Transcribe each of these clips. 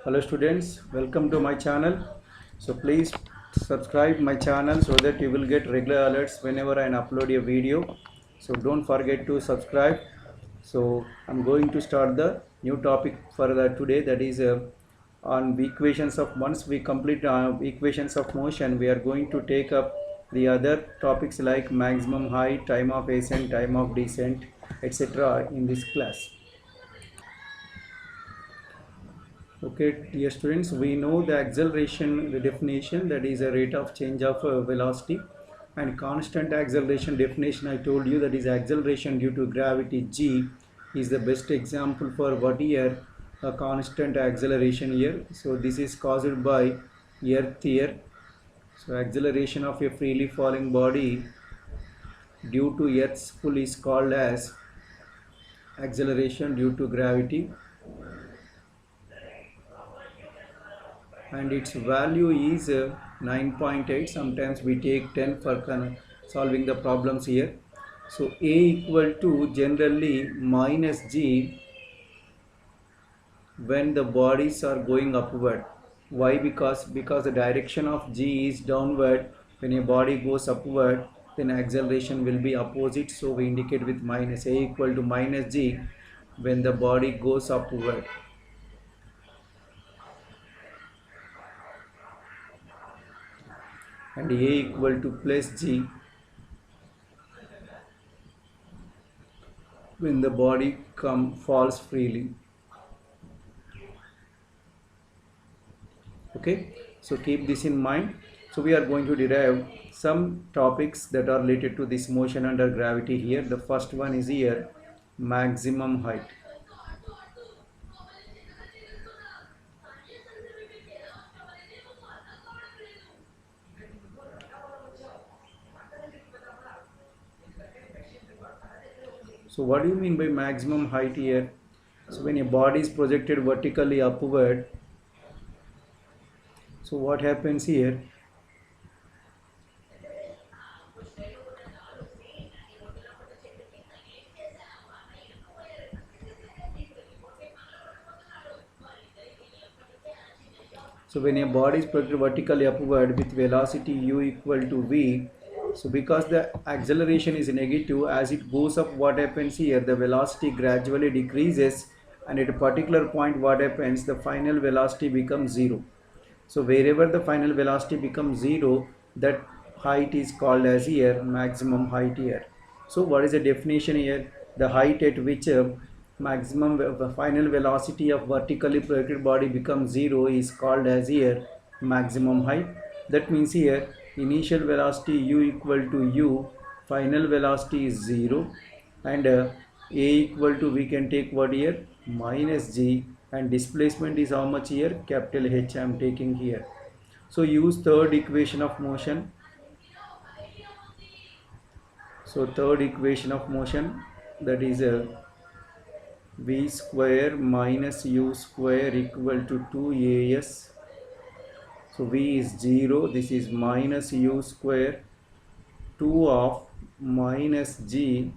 Hello students, welcome to my channel. So please subscribe my channel so that you will get regular alerts whenever I upload a video. So don't forget to subscribe. So I'm going to start the new topic for the today, that is on equations of, once we complete equations of motion, we are going to take up the other topics like maximum height, time of ascent, time of descent, etc. in this class. Okay, dear students, we know the acceleration, the definition, that is a rate of change of velocity, and constant acceleration definition I told you, that is acceleration due to gravity g is the best example for what here, a constant acceleration here. So this is caused by earth here. So acceleration of a freely falling body due to earth's pull is called as acceleration due to gravity, and its value is 9.8. Sometimes we take 10 for solving the problems here. So a equal to generally minus g when the bodies are going upward. Why? Because the direction of g is downward. When a body goes upward, then acceleration will be opposite, so we indicate with minus. A equal to minus g when the body goes upward, and a equal to plus g when the body falls freely. Okay, so keep this in mind. So we are going to derive some topics that are related to this motion under gravity here. The first one is here, maximum height. So what do you mean by maximum height here? So when a body is projected vertically upward, so what happens here? So when a body is projected vertically upward with velocity u equal to v, so because the acceleration is negative, as it goes up, what happens here? The velocity gradually decreases, and at a particular point what happens? The final velocity becomes zero. So wherever the final velocity becomes zero, that height is called as here maximum height here. So what is the definition here? The height at which maximum final velocity of vertically projected body becomes zero is called as here maximum height. That means here initial velocity u equal to u, final velocity is zero, and a equal to, we can take what here, minus g, and displacement is how much here? Capital H I am taking here. So use third equation of motion. So third equation of motion, that is v square minus u square equal to 2as. So v is 0, this is minus u square 2 of minus g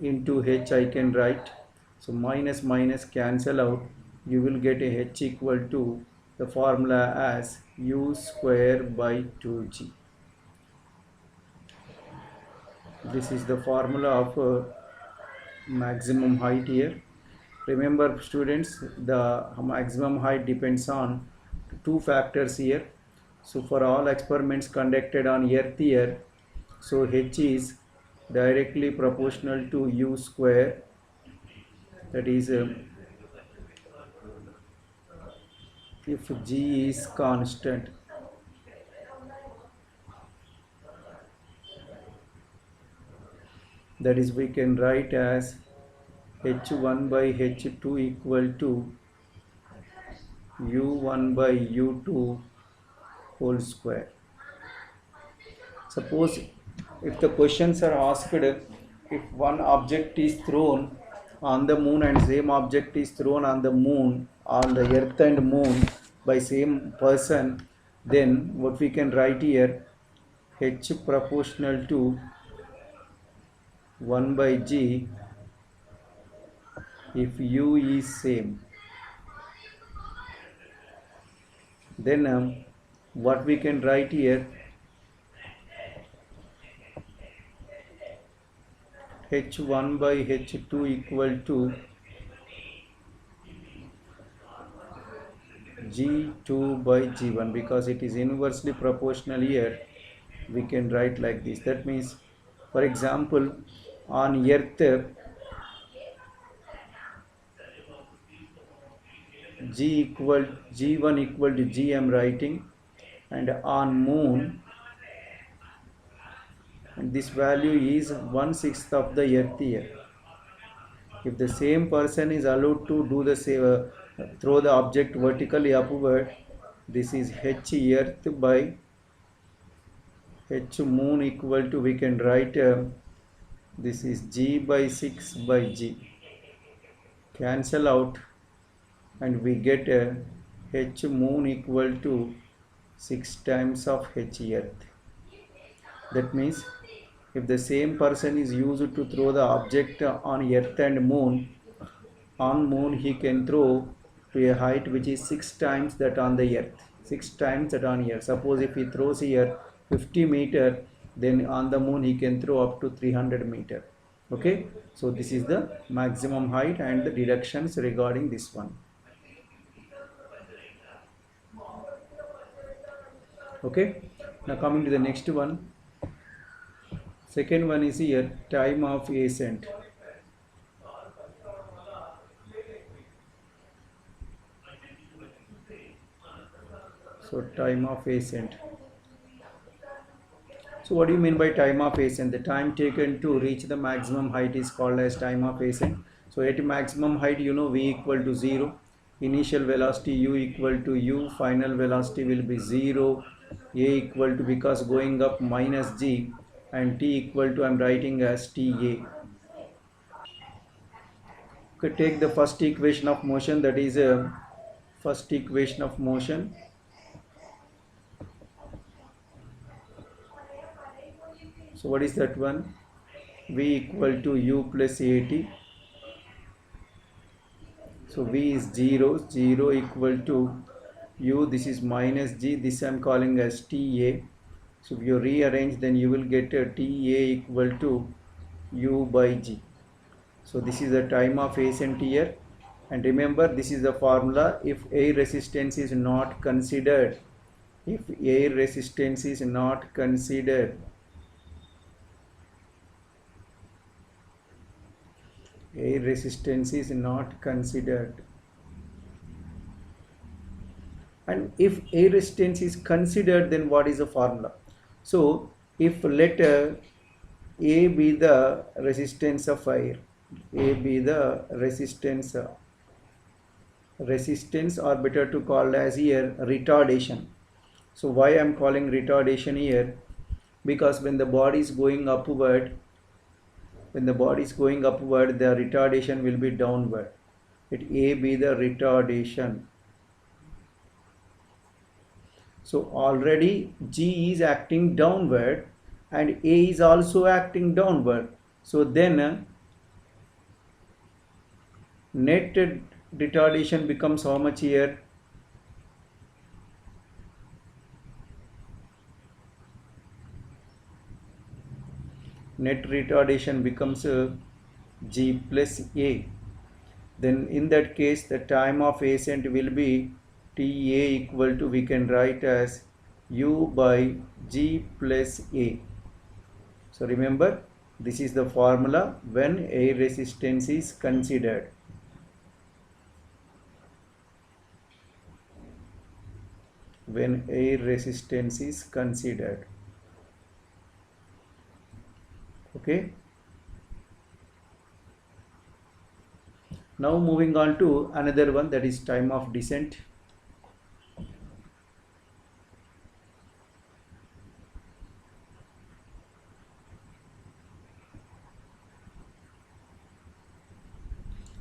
into h I can write. So minus minus cancel out, you will get a h equal to the formula as u square by 2g. This is the formula of maximum height here. Remember students, the maximum height depends on two factors here. So for all experiments conducted on earth here, so h is directly proportional to u square, that is if g is constant. That is, we can write as h1 by h2 equal to u1 by u2 whole square. Suppose if the questions are asked, if one object is thrown on the moon and same object is thrown on the moon, on the earth and moon by same person, then what we can write here, h proportional to 1 by g if u is same. then what we can write here, h1 by h2 equal to g2 by g1, because it is inversely proportional here. We can write like this. That means, for example, on earth g1 equal to g I'm writing, and on moon, and this value is 1/6 of the earth here. If the same person is allowed to do the same, throw the object vertically upward, this is h earth by h moon equal to, we can write this is g by 6 by g, cancel out, and we get h moon equal to 6 times of h earth. That means if the same person is used to throw the object on earth and moon, on moon he can throw to a height which is 6 times that on the earth, 6 times that on earth. Suppose if he throws here 50 meter, then on the moon he can throw up to 300 meter. Okay, so this is the maximum height and the deductions regarding this one. Okay, now coming to the next one. Second one is here, time of ascent. So time of ascent. So what do you mean by time of ascent? The time taken to reach the maximum height is called as time of ascent. So at maximum height, you know, v equal to 0, initial velocity u equal to u, final velocity will be 0, a equal to, because going up, minus g, and t equal to, I'm writing as ta. Okay, take the first equation of motion, that is first equation of motion. So what is that one? V equal to u plus at. So v is 0, 0 equal to u, this is minus g, this I am calling as ta. So if you rearrange, then you will get a ta equal to u by g. So this is the time of ascent here. And remember, this is the formula. If air resistance is not considered, if air resistance is not considered, air resistance is not considered, and if air resistance is considered, then what is the formula? So if letter a be the resistance of air, a be the resistance or better to call as here retardation. So why I am calling retardation here? Because when the body is going upward, the retardation will be downward. Let a be the retardation. So already g is acting downward and a is also acting downward. So then net retardation becomes how much here? Net retardation becomes g plus a. Then in that case, the time of ascent will be ta equal to, we can write as u by g plus a. So remember, this is the formula when air resistance is considered. When air resistance is considered. Okay. Now moving on to another one, that is time of descent.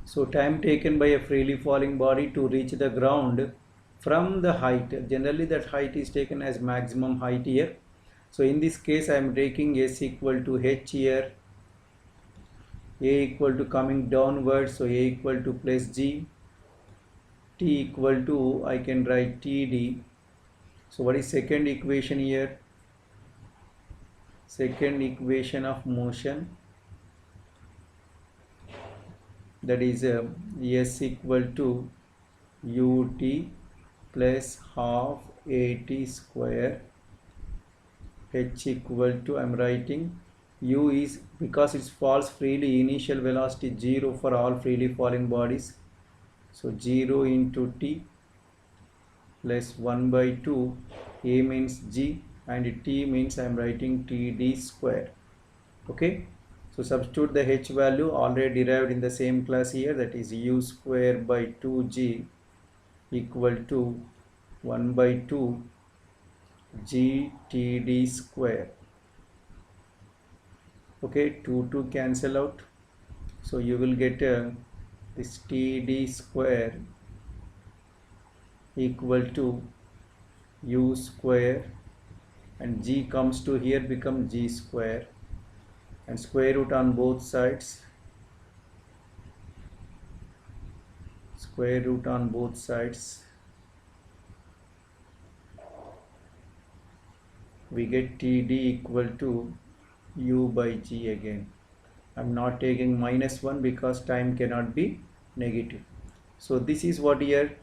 So time taken by a freely falling body to reach the ground from the height. Generally that height is taken as maximum height here. So in this case I am taking s equal to h here, a equal to coming downwards, so a equal to plus g, t equal to, I can write td, So what is second equation here? Second equation of motion, that is s equal to ut plus half at square, h equal to, I'm writing u is, because it falls freely, initial velocity 0 for all freely falling bodies, so 0 into t plus 1 by 2, a means g and t means I'm writing td square. Okay, so substitute the h value already derived in the same class here, that is u square by 2g equal to 1 by 2 gtd square. Okay, 2 cancel out, so you will get this td square equal to u square, and g comes to here, become g square, and square root on both sides, square root on both sides, we get td equal to u by g again. I'm not taking -1 because time cannot be negative. So this is what here,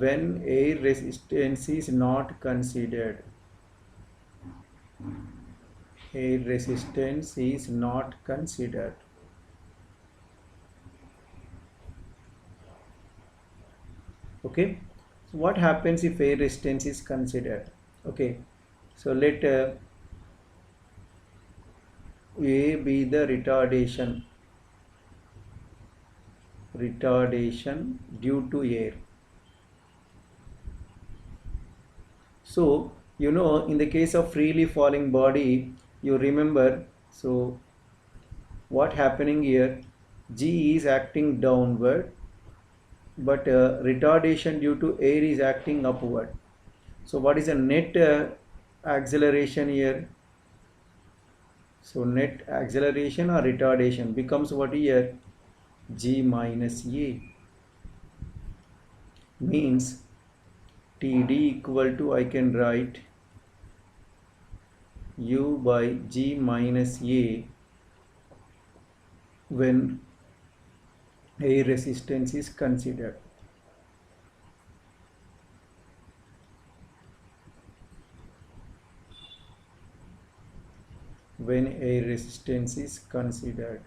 when air resistance is not considered, air resistance is not considered. Okay, so what happens if air resistance is considered? Okay, so let A be the retardation due to air. So you know, in the case of freely falling body, you remember, so what happening here, g is acting downward, but retardation due to air is acting upward. So what is the net acceleration here? So net acceleration or retardation becomes what here, g minus a, means td equal to, I can write u by g minus a when air resistance is considered. When air resistance is considered.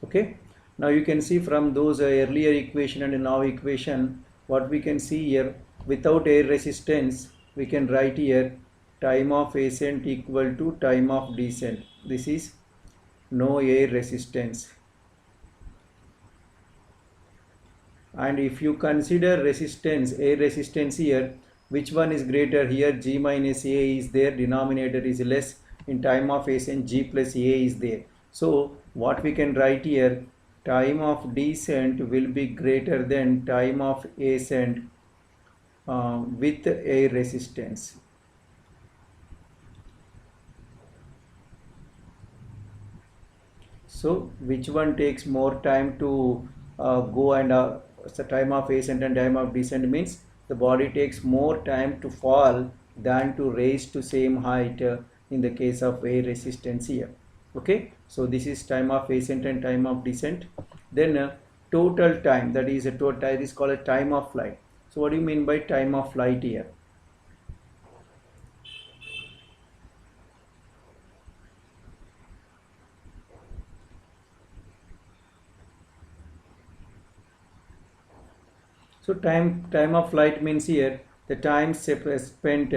Okay, now you can see from those earlier equation and now equation, what we can see here, without air resistance we can write here time of ascent equal to time of descent. This is no air resistance. And if you consider resistance, air resistance here, which one is greater here? G minus a is there, denominator is less, in time of ascent g plus a is there. So what we can write here, time of descent will be greater than time of ascent with air resistance. So which one takes more time to go, and the time of ascent and time of descent means the body takes more time to fall than to raise to same height in the case of air resistance here. Okay, so this is time of ascent and time of descent. Then total time, that is a total, it is called a time of flight. So what do you mean by time of flight here? So time of flight means here the time spent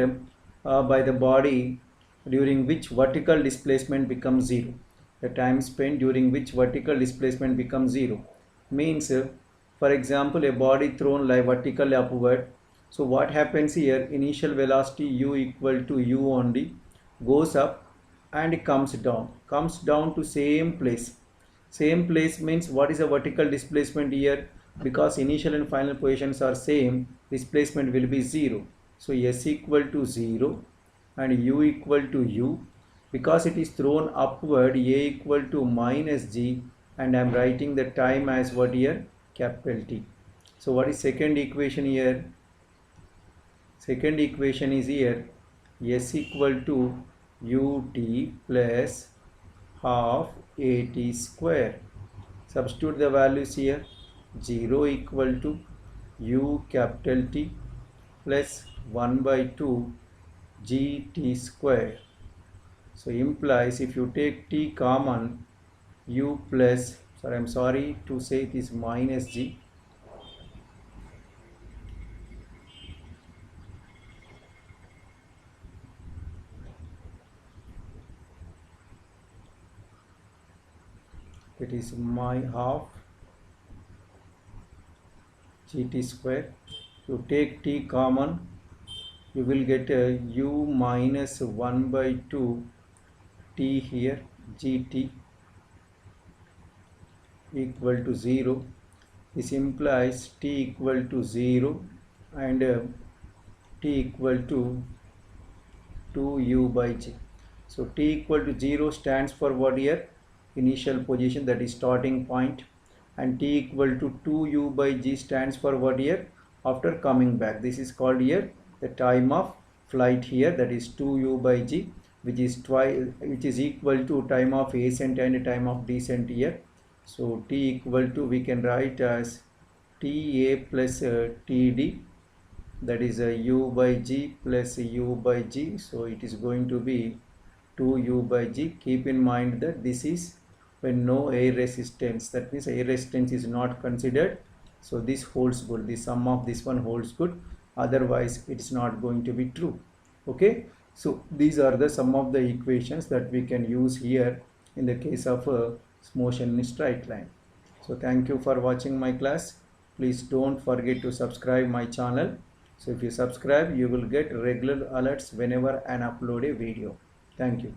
by the body during which vertical displacement becomes 0. The time spent during which vertical displacement becomes 0 means, for example, a body thrown like vertically upward. So what happens here, initial velocity u equal to u only, goes up and comes down to same place. Same place means what is the vertical displacement here? Because initial and final positions are same, displacement will be 0. So s equal to 0 and u equal to u. Because it is thrown upward, a equal to minus g, and I am writing the time as what here? Capital T. So what is second equation here? Second equation is here, s equal to ut plus half at square. Substitute the values here. 0 equal to u capital T plus 1 by 2 gt square. So implies if you take t common, u plus, I'm sorry to say it is minus g. It is my half gt square. You take t common, you will get a u minus 1 by 2 t here, gt equal to 0. This implies t equal to 0 and t equal to 2u by g. So t equal to 0 stands for what here? Initial position, that is starting point, and t equal to 2u by g stands for what here? After coming back. This is called here the time of flight here, that is 2u by g, which is equal to time of ascent and time of descent here. So t equal to, we can write as ta plus td, that is u by g plus u by g. So it is going to be 2u by g. Keep in mind that this is when no air resistance, that means air resistance is not considered. So this holds good, the sum of this one holds good, otherwise it's not going to be true. Okay, so these are the some of the equations that we can use here in the case of a motion in straight line. So thank you for watching my class. Please don't forget to subscribe my channel. So if you subscribe, you will get regular alerts whenever I upload a video. Thank you.